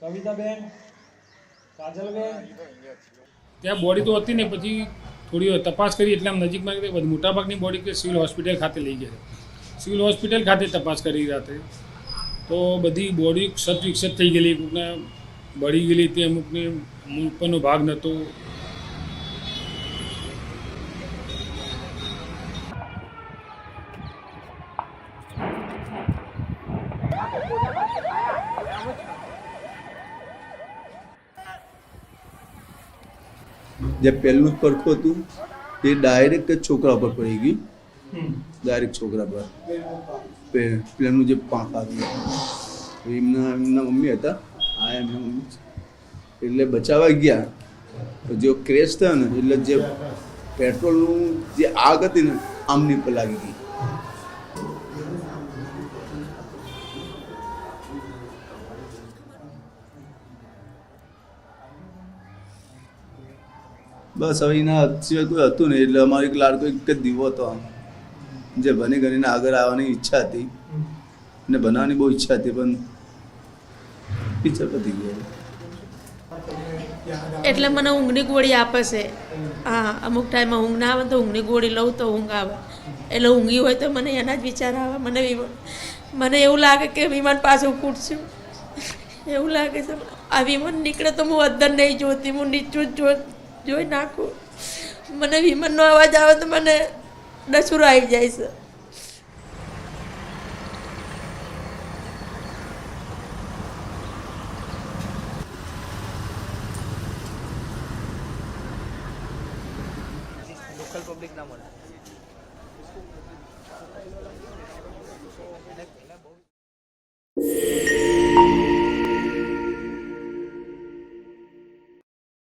કવિતાબેન, કાજલબેન, ત્યાં બોડી તો હતી ને, પછી થોડી તપાસ કરી એટલે આમ નજીકમાં બધી મોટાભાગની બોડી કે સિવિલ હોસ્પિટલ ખાતે લઈ ગયા. સિવિલ હોસ્પિટલ ખાતે તપાસ કરી રાતે તો બધી બોડી ક્ષત થઈ ગયેલી, કોઈકને બળી ગયેલી હતી, અમુકને ઉપરનો ભાગ નહોતો. જે પહેલું જ પડખું હતું એ ડાયરેક્ટ જ છોકરા પર પડી ગઈ, ડાયરેક્ટ છોકરા પર. પેલાનું જે પાંખ આવ્યું એમના મમ્મી હતા, આ એમના મમ્મી, એટલે બચાવવા ગયા. જો ક્રેશ થયો ને એટલે જે પેટ્રોલનું જે આગ હતી ને આમની પર લાગી ગઈ. બસ હવે એના સિવાય કોઈ હતું નહીં. એટલે અમારો એક લાડકો એક જ દીવો હતો જે બની ગણીને આગળ આવવાની ઈચ્છા હતી ને બનાવવાની બહુ ઈચ્છા હતી, પણ ઈચ્છા પતી ગઈ. એટલે મને ઊંઘની ગોળી આપે છે. હા, અમુક ટાઈમમાં ઊંઘ ના આવે તો ઊંઘની ગોળી લઉં તો ઊંઘ આવે. એટલે ઊંઘી હોય તો મને એના જ વિચાર આવે. મને એવું લાગે કે વિમાન પાછું ફૂટશું, એવું લાગે છે. આ વિમાન નીકળે તો હું અંદર નહીં જોતી, હું નીચું જ જોઈ નાખું. મને વિમાનનો અવાજ આવે તો મને ડસુરો આવી જાય છે.